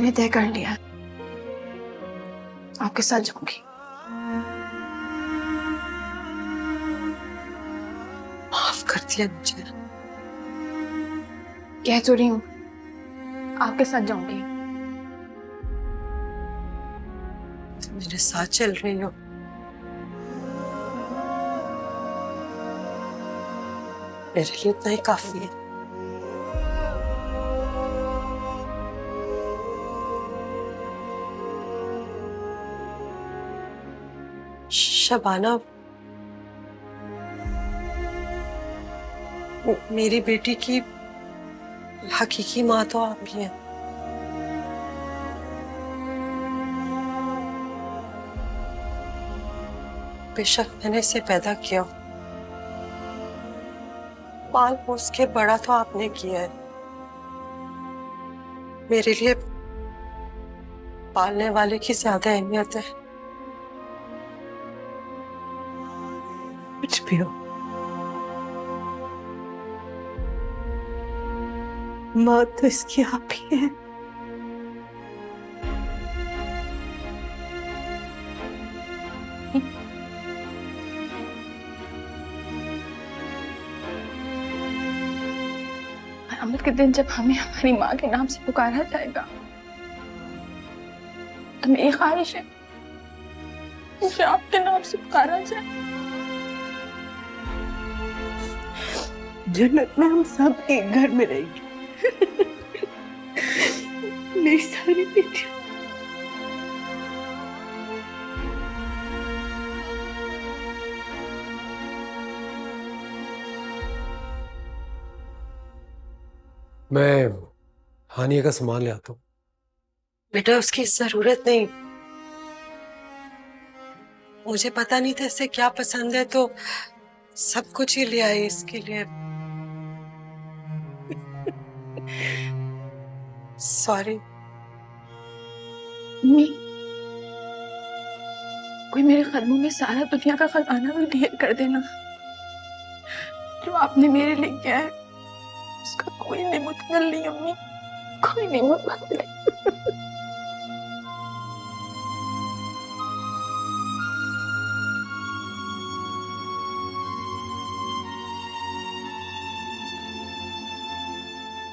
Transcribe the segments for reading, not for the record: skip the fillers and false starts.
मैंने तय कर लिया है, आपके साथ जाऊंगी। माफ कर दिया मुझे। कह तो रही हूँ आपके साथ जाऊंगी। तुम मेरे साथ चल रही हो। मेरे लिए इतना ही काफी है। शबाना, मेरी बेटी की हकीकी माँ तो आप ही हैं। बेशक मैंने इसे पैदा किया, पाल पोस के बड़ा तो आपने किया है। मेरे लिए पालने वाले की ज्यादा अहमियत है। कुछ भी हो, माँ तो इसकी आप ही है। क़यामत के दिन जब हमें हमारी माँ के नाम से पुकारा जाएगा तो मेरी ख्वाहिश है मुझे आपके नाम से पुकारा जाए। जन्नत में हम सब एक घर में रहेंगे। मेरी सारी बेटियां। मैं हानिया का सामान ले आता हूँ। बेटा उसकी जरूरत नहीं, मुझे पता नहीं था इसे क्या पसंद है तो सब कुछ ही ले आई इसके लिए। सॉरी। कोई मेरे कदमों में सारा दुनिया का खजाना भी ढेर कर देना, जो आपने मेरे लिए किया है उसका कोई नेमत नहीं अम्मी, कोई नेमत नहीं।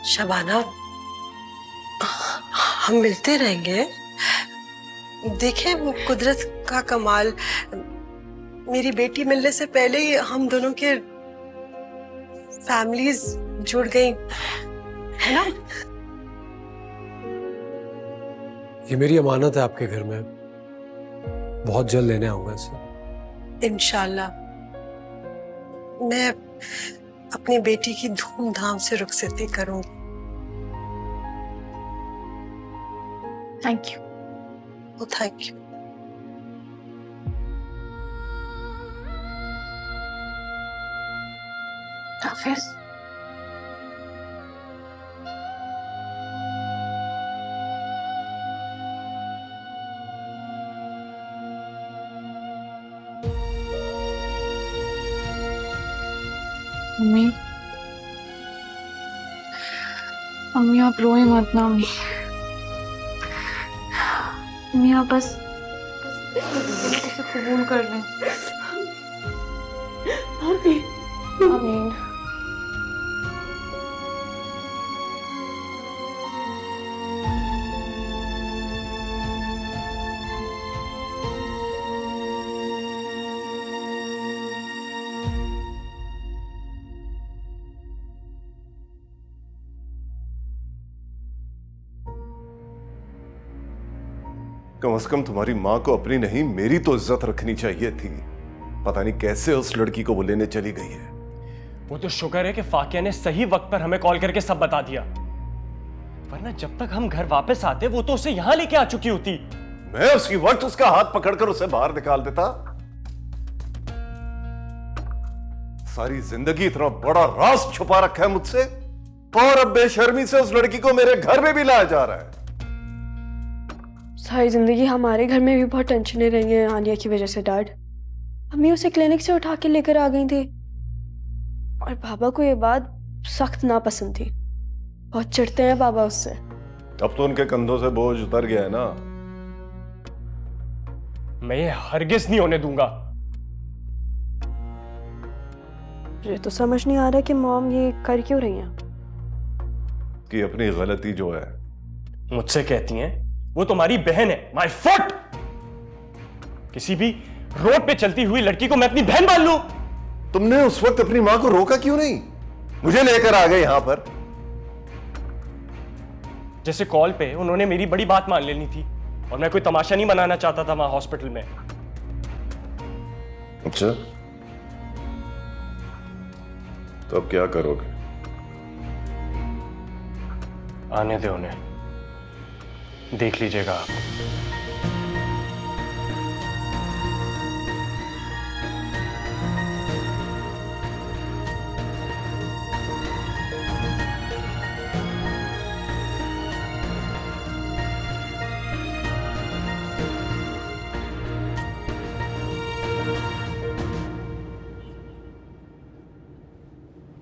शबाना, हम मिलते रहेंगे। देखें वो कुदरत का कमाल, मेरी बेटी मिलने से पहले ही हम दोनों के फैमिलीज जुड़ गई, है ना? ये मेरी अमानत है आपके घर में, बहुत जल्द लेने आऊंगा इसे। इंशाल्लाह। मैं अपनी बेटी की धूमधाम से रुखसती करूंगी। Thank you. Oh, thank you. हाफिज। अम्मी, अम्मी आप रोए मत ना अम्मी। अम्मी आप बस इसे कबूल कर लें। आमीन। कम से कम तुम्हारी माँ को अपनी नहीं मेरी तो इज्जत रखनी चाहिए थी। पता नहीं कैसे उस लड़की को वो लेने चली गई है। वो तो शुक्र है कि फाकिया ने सही वक्त पर हमें कॉल करके सब बता दिया, वरना जब तक हम घर वापस आते वो तो उसे यहां लेके आ चुकी होती। मैं उसी वक्त उसका हाथ पकड़कर उसे बाहर निकाल देता। सारी जिंदगी इतना बड़ा राज छुपा रखा है मुझसे, और अब बेशर्मी से उस लड़की को मेरे घर में भी लाया जा रहा है। सारी जिंदगी हमारे घर में भी बहुत टेंशनें रही हैं आनिया की वजह से डैड। अम्मी उसे क्लिनिक से उठा के लेकर आ गई थी और बाबा को ये बात सख्त नापसंद थी। बहुत चिढ़ते हैं बाबा उससे। अब तो उनके कंधों से बोझ उतर गया है ना। मैं ये हरगिज नहीं होने दूंगा। मुझे तो समझ नहीं आ रहा कि मॉम ये कर क्यों रही हैं। कि अपनी गलती जो है, मुझसे कहती हैं वो तुम्हारी बहन है, माय फुट। किसी भी रोड पे चलती हुई लड़की को मैं अपनी बहन मान लूं? तुमने उस वक्त अपनी मां को रोका क्यों नहीं? मुझे लेकर आ गए यहां पर। जैसे कॉल पे उन्होंने मेरी बड़ी बात मान लेनी थी, और मैं कोई तमाशा नहीं बनाना चाहता था वहां हॉस्पिटल में। अच्छा, तो अब क्या करोगे? आने दे उन्हें, देख लीजिएगा आप।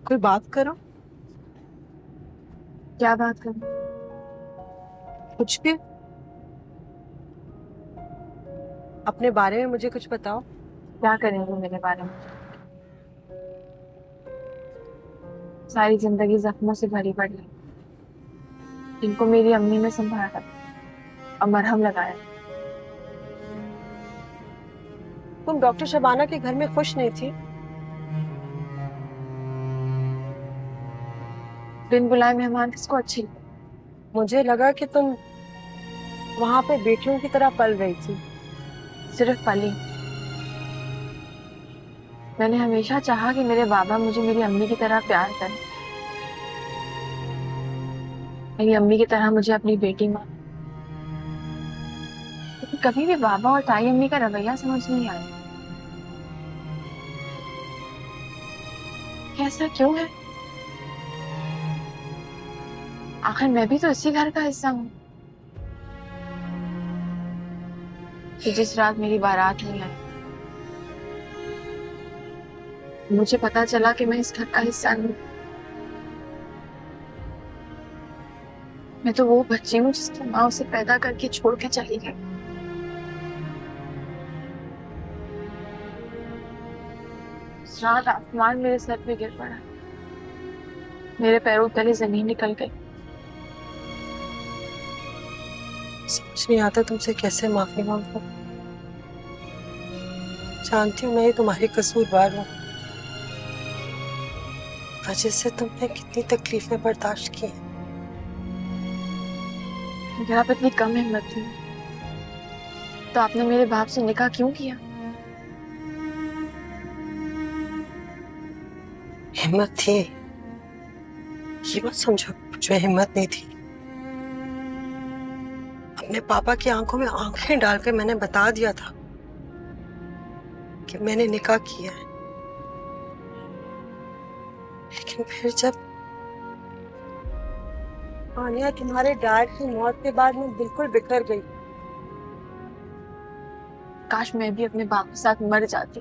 कोई बात करो, क्या बात करूं? कुछ भी। अपने बारे में मुझे कुछ बताओ। क्या करेंगे मेरे बारे में? सारी जिंदगी जख्मों से भरी पड़ी है, जिनको मेरी अम्मी ने संभाला और मरहम लगाया। तुम डॉक्टर शबाना के घर में खुश नहीं थी? बिन बुलाए मेहमान किसको अच्छे लगते? मुझे लगा कि तुम वहां पे बेटियों की तरह पल रही थी। सिर्फ पली। मैंने हमेशा चाहा कि मेरे बाबा मुझे मेरी अम्मी की तरह प्यार करें, मेरी अम्मी की तरह मुझे अपनी बेटी मान। लेकिन कभी भी बाबा और ताई अम्मी का रवैया समझ नहीं आया। ऐसा क्यों है? आखिर मैं भी तो इसी घर का हिस्सा हूँ। कि जिस रात मेरी बारात नहीं आई, मुझे पता चला कि मैं इस घर का हिस्सा नहीं। मैं तो वो बच्ची हूँ जिसकी माँ उसे पैदा करके छोड़ के चली गई। उस रात आसमान मेरे सर पे गिर पड़ा, मेरे पैरों तले जमीन निकल गई। समझ नहीं आता तुमसे कैसे माफी मांगूं। जानती हूँ मैं ही तुम्हारी कसूरवार हूँ, वजह से तुमने कितनी तकलीफें बर्दाश्त की हैं। अगर आप इतनी कम हिम्मत थी तो आपने मेरे बाप से निकाह क्यों किया? हिम्मत थी, ये मत समझो मुझे हिम्मत नहीं थी। अपने पापा की आंखों में आंखें डाल के मैंने बता दिया था कि मैंने निकाह किया है। लेकिन फिर जब आनिया तुम्हारे डैड की मौत के बाद मैं बिल्कुल बिखर गई। काश मैं भी अपने बाप के साथ मर जाती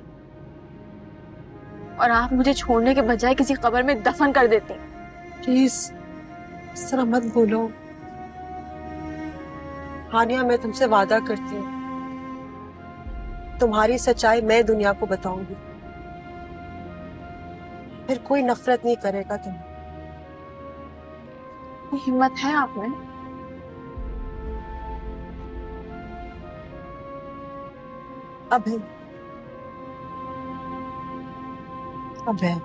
और आप मुझे छोड़ने के बजाय किसी कब्र में दफन कर देती। प्लीज इस तरह मत बोलो हानिया, मैं तुमसे वादा करती हूँ तुम्हारी सच्चाई मैं दुनिया को बताऊंगी, फिर कोई नफरत नहीं करेगा तुम्हें। हिम्मत है आप में? अब है, अब है।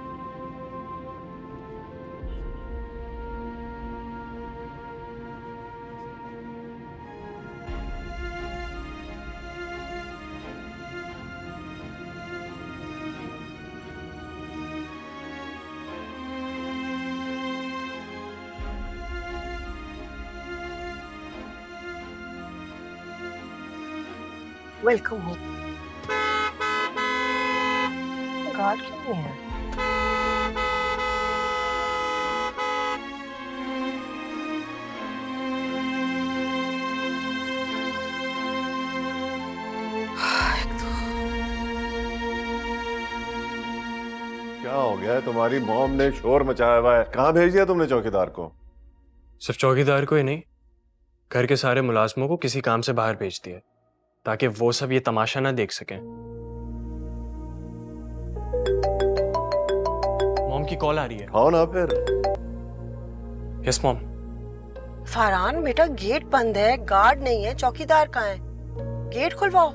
वेलकम हो। गार्ड क्यों नहीं है? क्या हो गया है? तुम्हारी मॉम ने शोर मचाया हुआ है। कहाँ भेज दिया तुमने चौकीदार को? सिर्फ चौकीदार को ही नहीं, घर के सारे मुलाजमों को किसी काम से बाहर भेज दिया ताकि वो सब ये तमाशा ना देख सकें। मॉम की कॉल आ रही है। आओ ना फिर। Yes mom. फरहान बेटा, गेट बंद है, गार्ड नहीं है, चौकीदार कहाँ है? गेट खुलवाओ।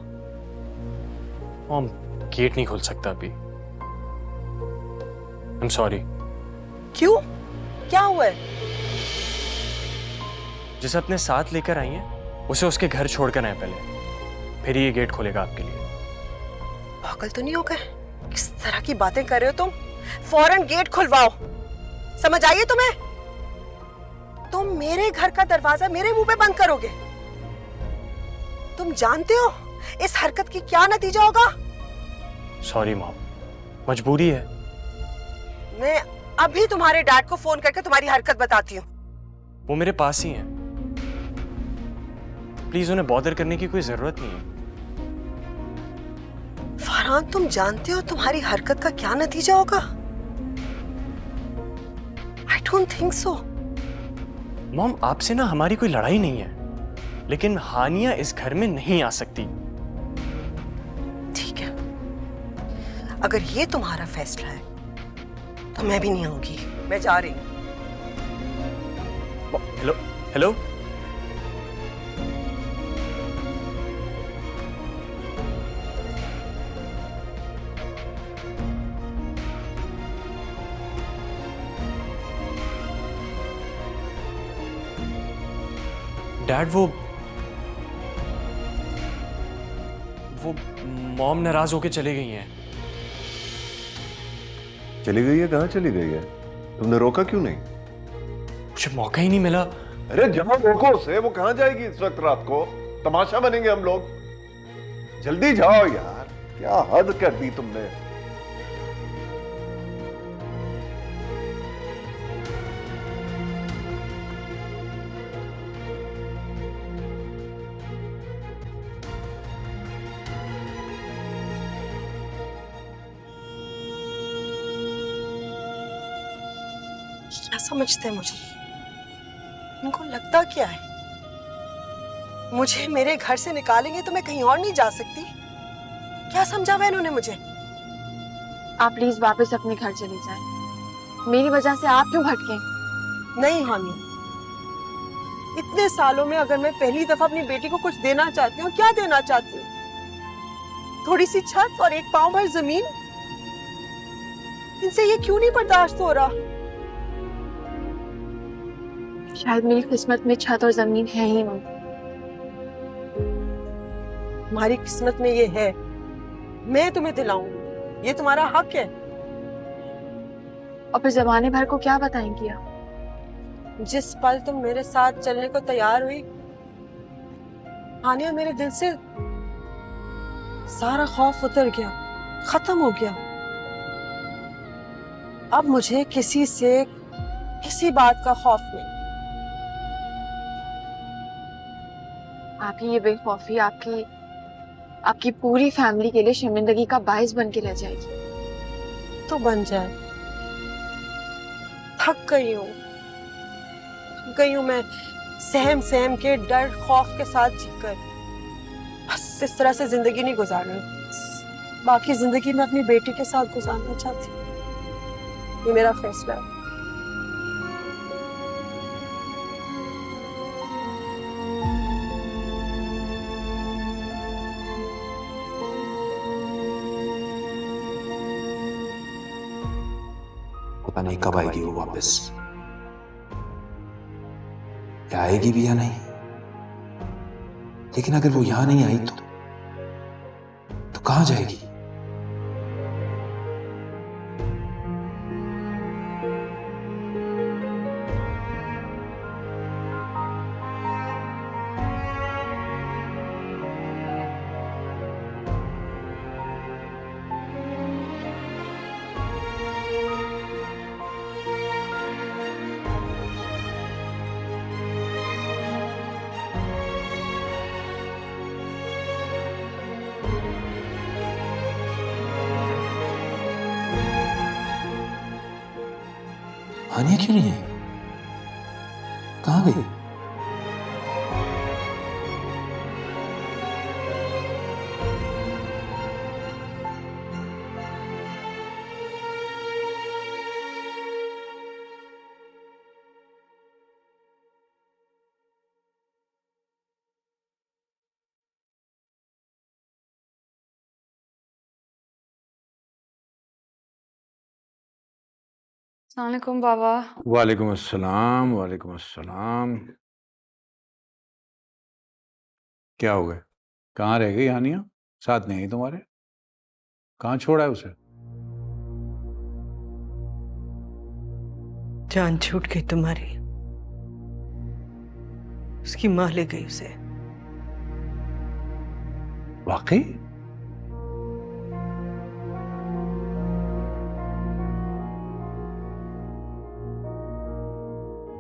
मॉम गेट नहीं खुल सकता अभी। I am sorry. क्यों? क्या हुआ है? जिसे अपने साथ लेकर आई हैं उसे उसके घर छोड़कर आए पहले, फिर ये गेट खोलेगा आपके लिए। पागल तो नहीं हो गए? किस तरह की बातें कर रहे हो तुम? फौरन गेट खुलवाओ। समझ आइए तुम्हें? तुम मेरे घर का दरवाजा मेरे मुंह पे बंद करोगे? तुम जानते हो इस हरकत की क्या नतीजा होगा? सॉरी मॉम, मजबूरी है। मैं अभी तुम्हारे डैड को फोन करके तुम्हारी हरकत बताती हूँ। वो मेरे पास ही हैं। प्लीज उन्हें बॉदर करने की कोई जरूरत नहीं है। फरहान, तुम जानते हो तुम्हारी हरकत का क्या नतीजा होगा? I don't think so. Mom आपसे ना हमारी कोई लड़ाई नहीं है, लेकिन हानिया इस घर में नहीं आ सकती। ठीक है, अगर ये तुम्हारा फैसला है तो मैं भी नहीं आऊंगी। मैं जा रही हूँ। Hello hello. डैड, वो मॉम नाराज होके चली गई हैं। चली गई है? कहाँ चली गई है? तुमने रोका क्यों नहीं? मुझे मौका ही नहीं मिला। अरे जहां रोको उसे, वो कहां जाएगी इस वक्त रात को? तमाशा बनेंगे हम लोग। जल्दी जाओ यार, क्या हद कर दी तुमने। क्या समझते हैं मुझे? इनको लगता क्या है? मुझे मेरे घर से निकालेंगे तो मैं कहीं और नहीं जा सकती? क्या समझा हुआ इन्होंने मुझे? आप प्लीज वापस अपने घर चले जाएं। मेरी वजह से आप क्यों भटके? नहीं हानि, इतने सालों में अगर मैं पहली दफा अपनी बेटी को कुछ देना चाहती हूँ, क्या देना चाहती हूँ? थोड़ी सी छत और एक पांव भर जमीन? इनसे ये क्यों नहीं बर्दाश्त हो रहा? शायद मेरी किस्मत में छत और जमीन है ही नहीं। तुम्हारी किस्मत में ये है, मैं तुम्हें दिलाऊंगी, ये तुम्हारा हक है। और फिर जमाने भर को क्या बताएंगी आप? जिस पल तुम मेरे साथ चलने को तैयार हुई, हानिया, मेरे दिल से सारा खौफ उतर गया, खत्म हो गया। अब मुझे किसी से किसी बात का खौफ नहीं। आपकी ये बेखौफी आपकी पूरी फैमिली के लिए शर्मिंदगी का बायस बन के रह जाएगी। तो बन जाए। थक गई हूँ मैं सहम सहम के डर खौफ के साथ जीकर। बस इस तरह से जिंदगी नहीं गुजारनी। बाकी जिंदगी मैं अपनी बेटी के साथ गुजारना चाहती हूँ। ये मेरा फैसला है। पता नहीं कब आएगी वो वापस, या आएगी भी या नहीं। लेकिन अगर वो यहां नहीं आई तो कहां जाएगी? हानिया क्यों नहीं है? कहां गई? अस्सलाम वालेकुम बाबा। वालेकुम अस्सलाम, वालेकुम अस्सलाम। क्या हो गया? कहाँ रह गई हानिया? साथ नहीं आई तुम्हारे? कहाँ छोड़ा है उसे? जान छूट गई तुम्हारी। उसकी माँ ले गई उसे। वाकई?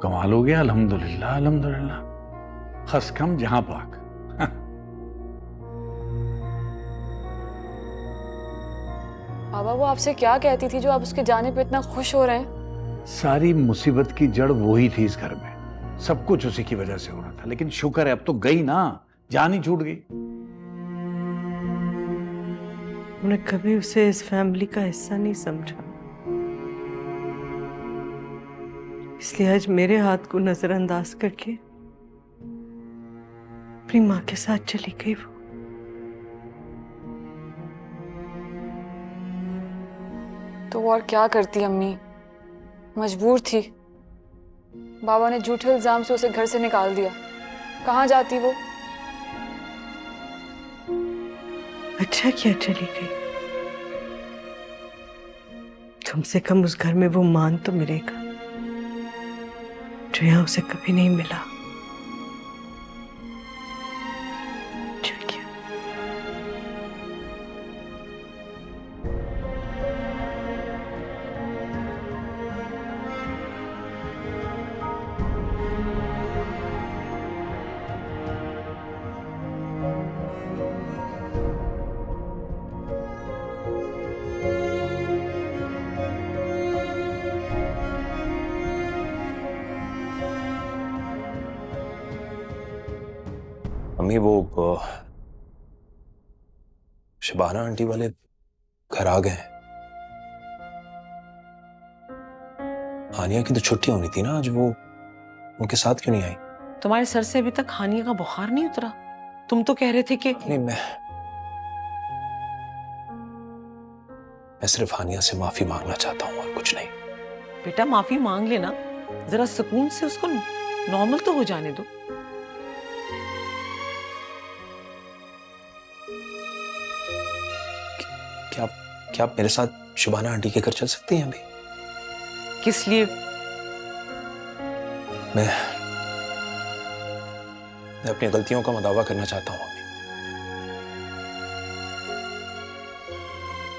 कमाल हो गया। अल्हम्दुलिल्लाह, अल्हम्दुलिल्लाह। खस कम जहां पाक। बाबा वो आपसे क्या कहती थी जो आप उसके जाने पे इतना खुश हो रहे हैं? सारी मुसीबत की जड़ वही थी इस घर में। सब कुछ उसी की वजह से हो रहा था, लेकिन शुक्र है अब तो गई ना, जान ही छूट गई। मैंने कभी उसे इस फैमिली का हिस्सा नहीं समझा, इसलिए आज मेरे हाथ को नजरअंदाज करके अपनी माँ के साथ चली गई वो। तो और क्या करती अम्मी, मजबूर थी। बाबा ने झूठे इल्जाम से उसे घर से निकाल दिया। कहाँ जाती वो? अच्छा क्या चली गई? कम से कम उस घर में वो मान तो मिलेगा जो यहाँ उसे कभी नहीं मिला। चल गया। अम्मी वो शबाना आंटी वाले घर आ गए हैं। हानिया की तो छुट्टी होनी थी ना आज, वो उनके साथ क्यों नहीं आई? तुम्हारे सर से अभी तक हानिया का बुखार नहीं उतरा? तुम तो कह रहे थे कि नहीं, मैं सिर्फ हानिया से माफी मांगना चाहता हूँ और कुछ नहीं। बेटा माफी मांग लेना, जरा सुकून से उसको नॉर्मल तो हो जाने दो। क्या आप मेरे साथ शबाना आंटी के घर चल सकती हैं अभी? किस लिए? मैं अपनी गलतियों का मदावा करना चाहता हूँ अभी।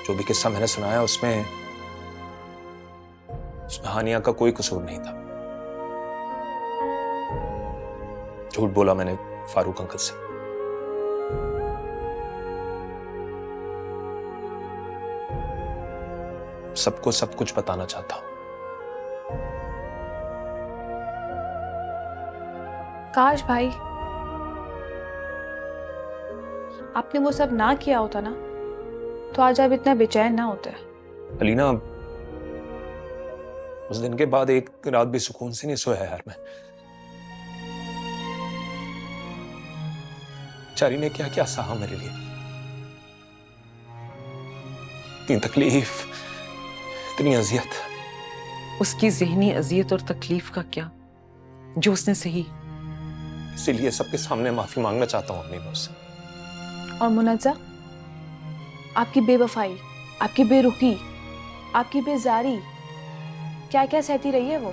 जो भी किस्सा मैंने सुनाया उसमें हानिया का कोई कसूर नहीं था। झूठ बोला मैंने फारूक अंकल से। सबको सब कुछ बताना चाहता हूं। काश भाई आपने वो सब ना किया होता ना, तो आज आप इतना बेचैन ना होते। अलीना, उस दिन के बाद एक रात भी सुकून से नहीं सोया यार मैं। चारी ने क्या क्या सहा मेरे लिए, इतनी तकलीफ, इतनी अजियत। उसकी ज़हनी अजियत और तकलीफ का क्या, जो उसने सही। इसीलिए सबके सामने माफी मांगना चाहता हूं अपनी मां से। और मुनज्जा, आपकी बेवफाई, आपकी बेरुखी, आपकी बेजारी, क्या क्या सहती रही है वो।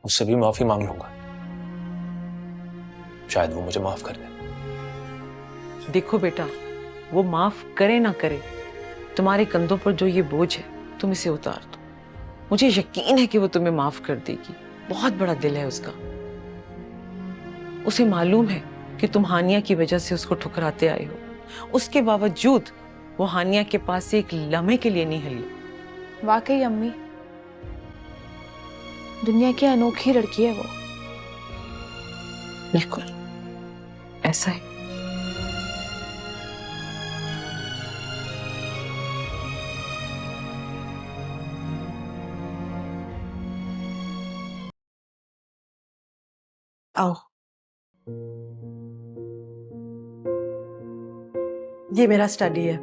उससे भी माफी मांग लूंगा, शायद वो मुझे माफ कर दे। देखो बेटा, वो माफ करे ना करे, तुम्हारे कंधों पर जो ये बोझ है तुम इसे उतार दो। मुझे यकीन है कि वो तुम्हें माफ कर देगी। बहुत बड़ा दिल है उसका। उसे मालूम है कि तुम हानिया की वजह से उसको ठुकराते आए हो। उसके बावजूद वो हानिया के पास से एक लम्हे के लिए नहीं हिली। वाकई अम्मी, दुनिया की अनोखी लड़की है वो। बिल्कुल ऐसा है। आओ, ये मेरा स्टडी है,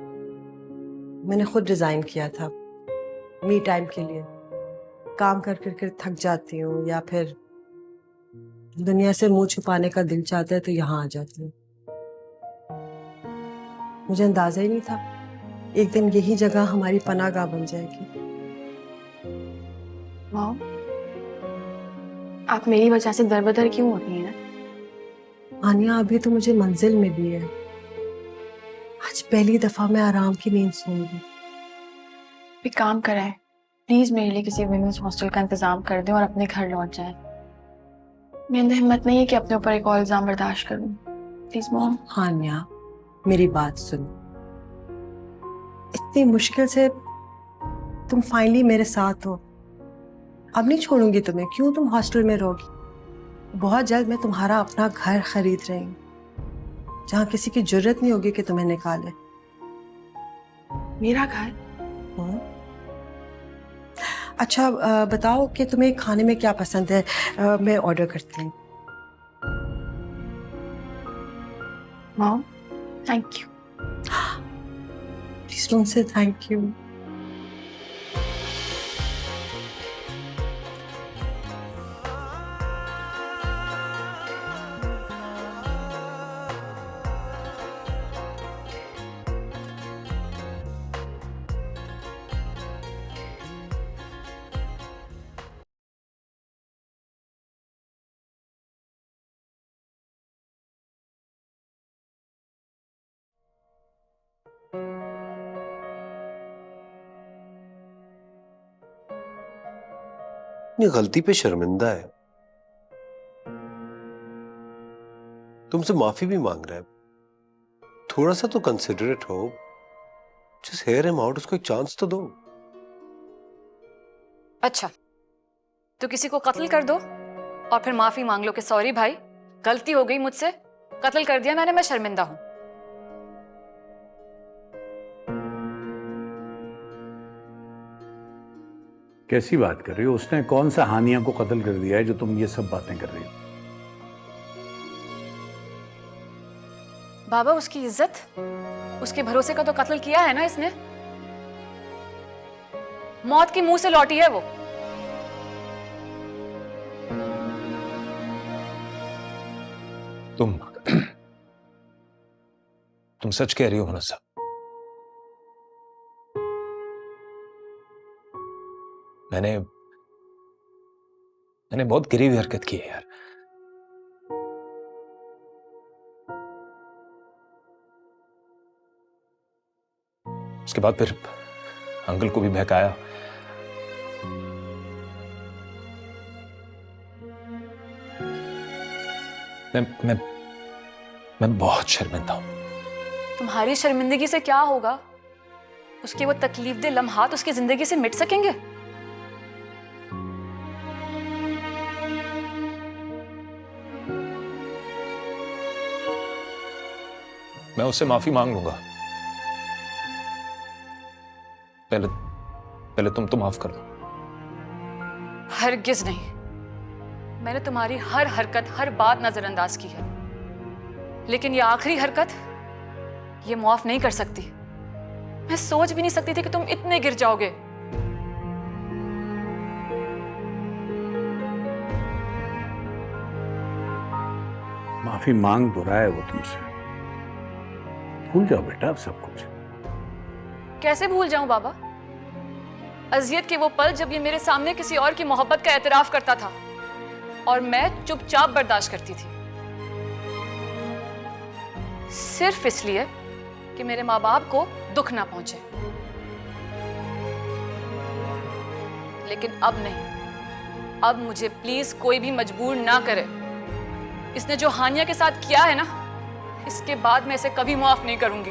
मैंने खुद डिजाइन किया था। मी टाइम के लिए काम कर कर कर थक जाती हूँ, या फिर दुनिया से मुंह छुपाने का दिल चाहता है तो यहाँ आ जाती हूँ। मुझे अंदाजा ही नहीं था एक दिन यही जगह हमारी पनाहगाह बन जाएगी। मॉम, आप मेरी वजह से दरबदर क्यों हो रही हैं? आनिया, अभी तो मुझे मंजिल मिली है। आज पहली दफा मैं आराम की नींद सोऊंगी। एक काम करें, प्लीज मेरे लिए किसी विमेंस हॉस्टल का इंतजाम कर दें और अपने घर लौट जाएं। मेरे अंदर हिम्मत नहीं है कि अपने ऊपर एक और इल्जाम बर्दाश्त करूं। Please mom. आनिया, मेरी बात सुनो। इतनी मुश्किल से तुम फाइनली मेरे साथ हो। अब नहीं छोड़ूंगी तुम्हें। क्यों तुम हॉस्टल में रहोगी? बहुत जल्द मैं तुम्हारा अपना घर खरीद रही हूँ, जहाँ किसी की जरूरत नहीं होगी कि तुम्हें निकाले। मेरा घर? अच्छा, बताओ कि तुम्हें खाने में क्या पसंद है, मैं ऑर्डर करती हूँ। Mom, thank you. Please don't say thank you. अपनी गलती पे शर्मिंदा है, तुमसे माफी भी मांग रहा है। थोड़ा सा तो कंसिडरेट हो। जस्ट हेयर हिम आउट, उसको एक चांस तो दो। अच्छा, तो किसी को कत्ल कर दो और फिर माफी मांग लो कि सॉरी भाई, गलती हो गई मुझसे, कत्ल कर दिया मैंने, मैं शर्मिंदा हूं। कैसी बात कर रही हो? उसने कौन सा हानिया को कत्ल कर दिया है जो तुम ये सब बातें कर रही हो? बाबा, उसकी इज्जत, उसके भरोसे का तो कत्ल किया है ना इसने। मौत के मुंह से लौटी है वो। तुम सच कह रही हो मुनस्सा? मैंने बहुत गिरी हरकत की है यार। उसके बाद फिर अंकल को भी बहकाया। मैं बहुत शर्मिंदा हूं। तुम्हारी शर्मिंदगी से क्या होगा? उसके वो तकलीफदेह लम्हात उसकी जिंदगी से मिट सकेंगे? मैं उससे माफी मांग लूंगा। पहले तुम तो माफ कर दो। हरगिज नहीं। मैंने तुम्हारी हर हरकत, हर बात नजरअंदाज की है, लेकिन ये आखिरी हरकत, ये माफ नहीं कर सकती। मैं सोच भी नहीं सकती थी कि तुम इतने गिर जाओगे। माफी मांग तो रहा है वो तुमसे। भूल जाओ बेटा अब सब कुछ। कैसे भूल जाऊं बाबा? अजियत के वो पल जब ये मेरे सामने किसी और की मोहब्बत का एतराफ करता था और मैं चुपचाप बर्दाश्त करती थी, सिर्फ इसलिए कि मेरे माँ बाप को दुख ना पहुंचे। लेकिन अब नहीं। अब मुझे प्लीज कोई भी मजबूर ना करे। इसने जो हानिया के साथ किया है ना, इसके बाद मैं इसे कभी माफ नहीं करूंगी,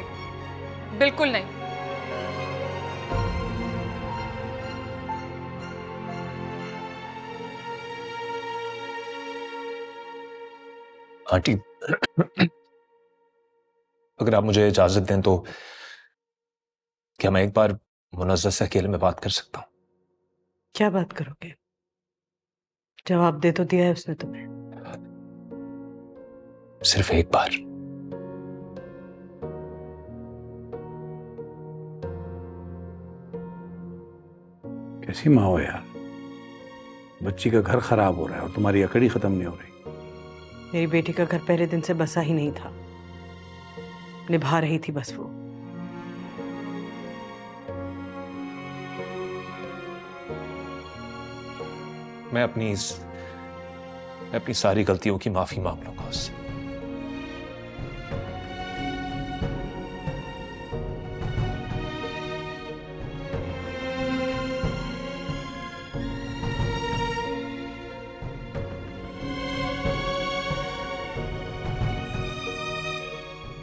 बिल्कुल नहीं। आंटी, अगर आप मुझे इजाजत दें तो क्या मैं एक बार मुनज़्ज़त से अकेले में बात कर सकता हूं? क्या बात करोगे? जवाब दे तो दिया है उसने तुम्हें। सिर्फ एक बार। कैसी माँ हो यार, बच्ची का घर खराब हो रहा है और तुम्हारी अकड़ी खत्म नहीं हो रही। मेरी बेटी का घर पहले दिन से बसा ही नहीं था, निभा रही थी बस वो। मैं अपनी सारी गलतियों की माफी मांग लूंगा उससे।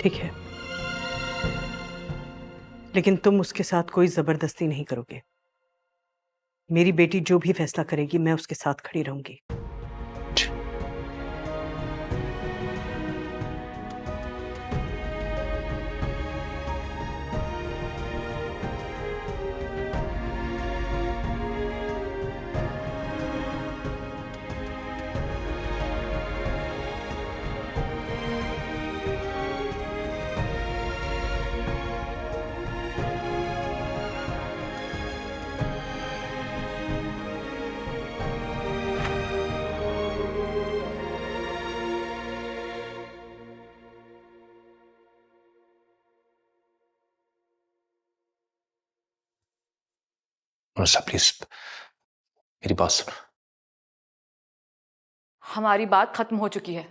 ठीक है, लेकिन तुम उसके साथ कोई जबरदस्ती नहीं करोगे। मेरी बेटी जो भी फैसला करेगी मैं उसके साथ खड़ी रहूंगी। मुनस्सा प्लीज मेरी बात सुनो। हमारी बात खत्म हो चुकी है।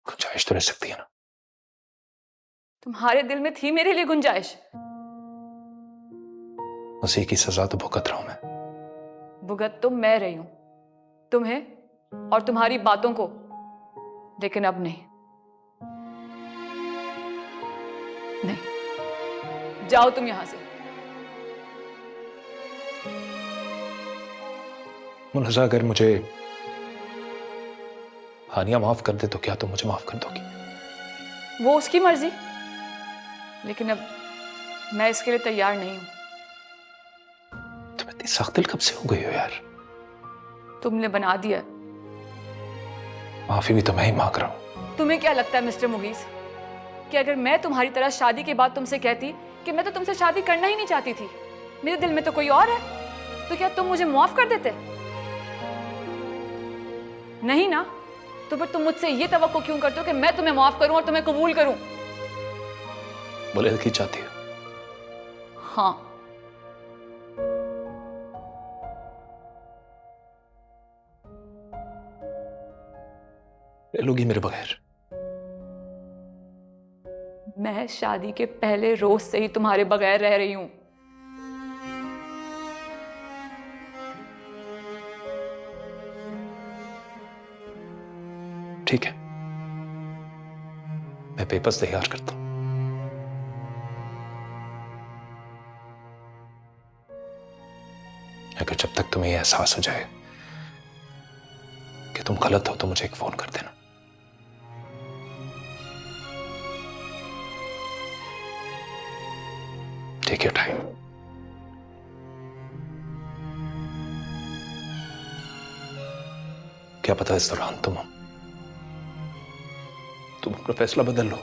गुंजाइश तो रह सकती है ना? तुम्हारे दिल में थी मेरे लिए गुंजाइश। उसी की सजा तो भुगत रहा हूं मैं। भुगत तो मैं रही हूं, तुम्हें और तुम्हारी बातों को, लेकिन अब नहीं। नहीं, जाओ तुम यहां से। मुनस्सा, अगर मुझे हानिया माफ कर दे तो क्या तुम मुझे माफ कर दोगी? वो उसकी मर्जी, लेकिन अब मैं इसके लिए तैयार नहीं हूं। तुम इतनी सख्त दिल कब से हो गई हो यार? तुमने बना दिया। माफी भी तो मैं ही मांग रहा हूं। तुम्हें क्या लगता है मिस्टर मुगीस कि अगर मैं तुम्हारी तरह शादी के बाद तुमसे कहती कि मैं तो तुमसे शादी करना ही नहीं चाहती थी, मेरे दिल में तो कोई और है, तो क्या तुम मुझे माफ कर देते? नहीं ना, तो फिर तुम मुझसे ये तवक्को क्यों करते हो कि मैं तुम्हें माफ करूं और तुम्हें कबूल करूं? बोले की चाहती हो? हाँ। रह लोगी मेरे बगैर? मैं शादी के पहले रोज से ही तुम्हारे बगैर रह रही हूं। ठीक है, मैं पेपर्स तैयार करता हूं। अगर जब तक तुम्हें यह एहसास हो जाए कि तुम गलत हो तो मुझे एक फोन कर देना। Take your time. क्या पता इस दौरान तुम अपना फैसला बदल लो।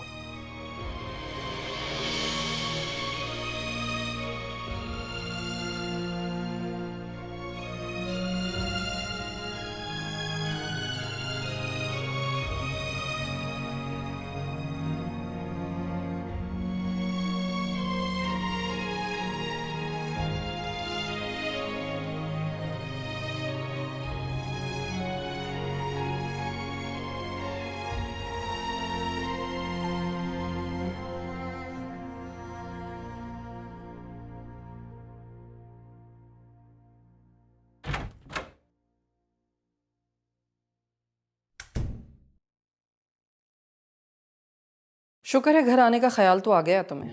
शुक्र है घर आने का ख्याल तो आ गया तुम्हें।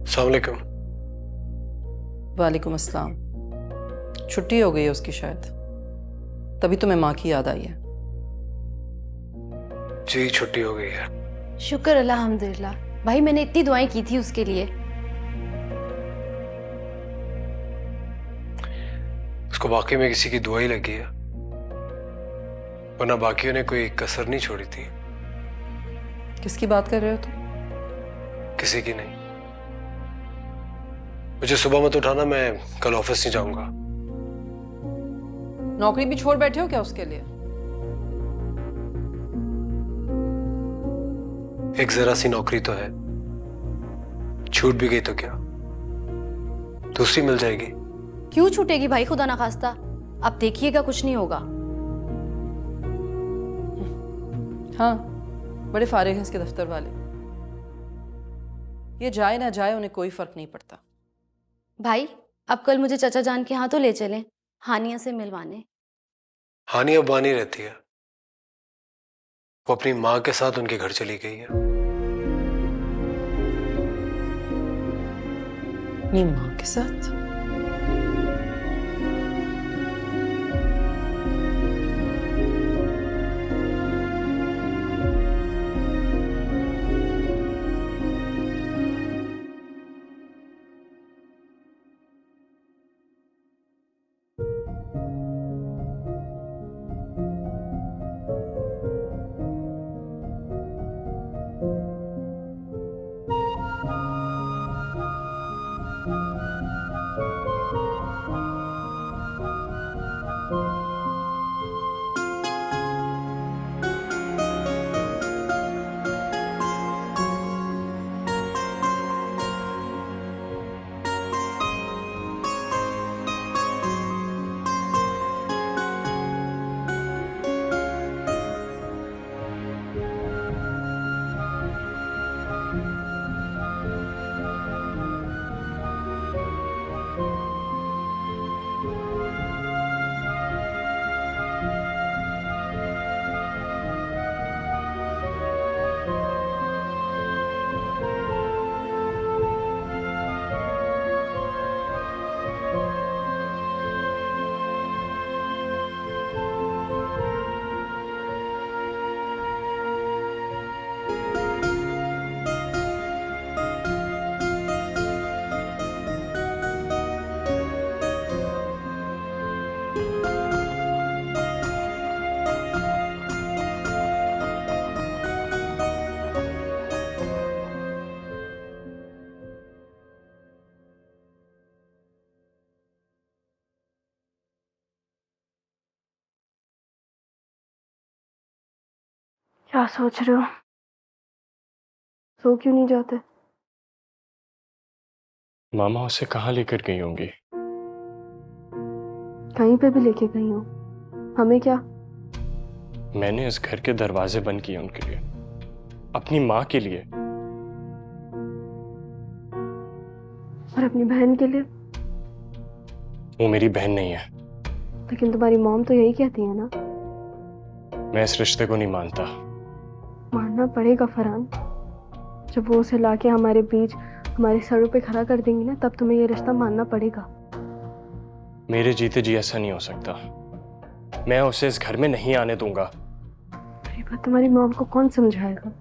अस्सलाम वालेकुम। वालेकुम अस्सलाम। छुट्टी हो गई है उसकी शायद, तभी तुम्हें माँ की याद आई है। जी छुट्टी हो गई है। शुक्र अल्हम्दुलिल्लाह। भाई मैंने इतनी दुआएं की थी उसके लिए। उसको वाकई में किसी की दुआ ही लगी है, वरना बाकियों ने कोई कसर नहीं छोड़ी थी। किसकी बात कर रहे हो तुम? किसी की नहीं। मुझे सुबह मत उठाना, मैं कल ऑफिस नहीं जाऊंगा। नौकरी भी छोड़ बैठे हो क्या उसके लिए? एक जरा सी नौकरी तो है, छूट भी गई तो क्या, दूसरी मिल जाएगी। क्यों छूटेगी भाई, खुदा ना खास्ता। अब देखिएगा कुछ नहीं होगा। हाँ, बड़े फारिग हैं इसके दफ्तर वाले। ये जाए ना जाए उन्हें कोई फर्क नहीं पड़ता। भाई अब कल मुझे चाचा जान के यहाँ तो ले चलें, हानिया से मिलवाने। हानि अब वहां नहीं रहती है, वो अपनी माँ के साथ उनके घर चली गई है। अपनी माँ के साथ? क्या सोच रहे हो? सो क्यों नहीं जाते? मामा उसे कहाँ लेकर गई होंगी? कहीं पे भी लेके गई हो, हमें क्या। मैंने इस घर के दरवाजे बंद किए उनके लिए, अपनी माँ के लिए। और अपनी बहन के लिए? वो मेरी बहन नहीं है। लेकिन तुम्हारी मॉम तो यही कहती है ना। मैं इस रिश्ते को नहीं मानता। मानना पड़ेगा फरहान। जब वो उसे लाके हमारे बीच हमारे सरों पे खड़ा कर देंगी ना, तब तुम्हें ये रिश्ता मानना पड़ेगा। मेरे जीते जी ऐसा नहीं हो सकता। मैं उसे इस घर में नहीं आने दूंगा। ये बात तुम्हारी मॉम को कौन समझाएगा?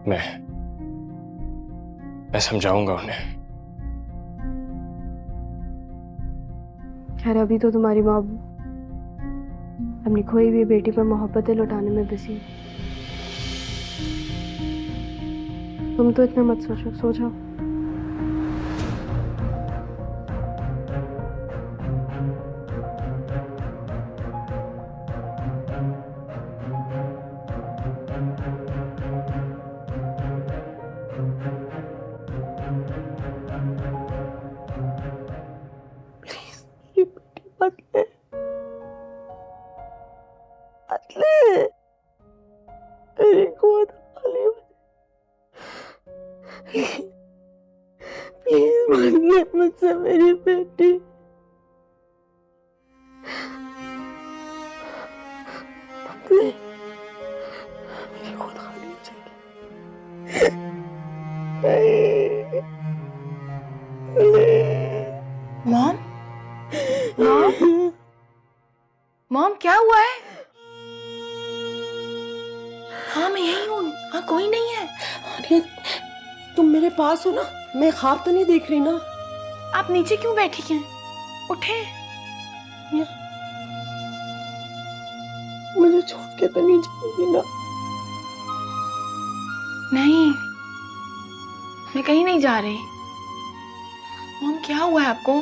मैं समझाऊंगा उन्हें। खैर अभी तो तुम्हारी मॉम अपनी खोई हुई बेटी पर मोहब्बतें लौटाने में बिजी है। तुम तो इतना मत सोचो, सो जाओ। ये बेटी बदले बदले मेरी गोद खाली प्लीज बदले मुझसे मेरी बेटी। बदले मेरी गोद खाली हो जाएगी। मॉम, मॉम, मॉम क्या हुआ है? हाँ मैं यही हूँ, हाँ कोई नहीं है। अरे तुम मेरे पास हो ना, मैं ख्वाब तो नहीं देख रही ना। आप नीचे क्यों बैठी हैं? उठे। मुझे छोड़ के तो नहीं जाओगी ना? नहीं, मैं कहीं नहीं जा रही। मॉम क्या हुआ है आपको?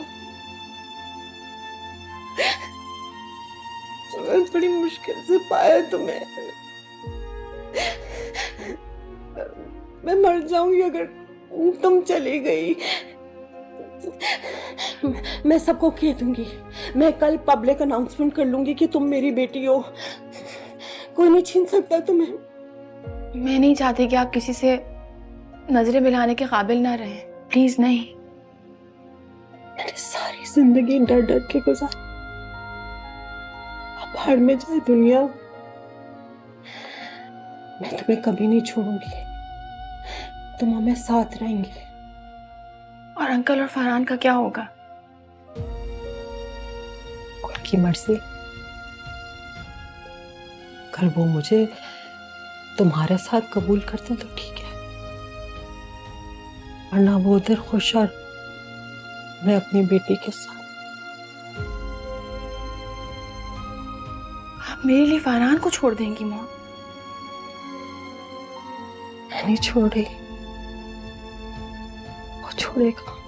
बड़ी मुश्किल से पाया तुम्हें। मैं मर जाऊंगी अगर तुम चली गई। मैं सबको कह दूंगी। मैं कल पब्लिक अनाउंसमेंट कर लूंगी कि तुम मेरी बेटी हो। कोई नहीं छीन सकता तुम्हें। मैं नहीं चाहती कि आप किसी से नजरें मिलाने के काबिल ना रहे। प्लीज नहीं। मैंने सारी जिंदगी डर डर के गुजारी। अब बाहर में जाए दुनिया, मैं तुम्हें कभी नहीं छोड़ूंगी। तुम हमें साथ रहेंगे। और अंकल और फरहान का क्या होगा? उनकी मर्जी। अगर वो मुझे तुम्हारे साथ कबूल करते तो ठीक है, वरना वो उधर खुश और मैं अपनी बेटी के साथ। आप मेरे लिए फरहान को छोड़ देंगी मॉम? नहीं छोड़ रही, वो छोड़ेगा।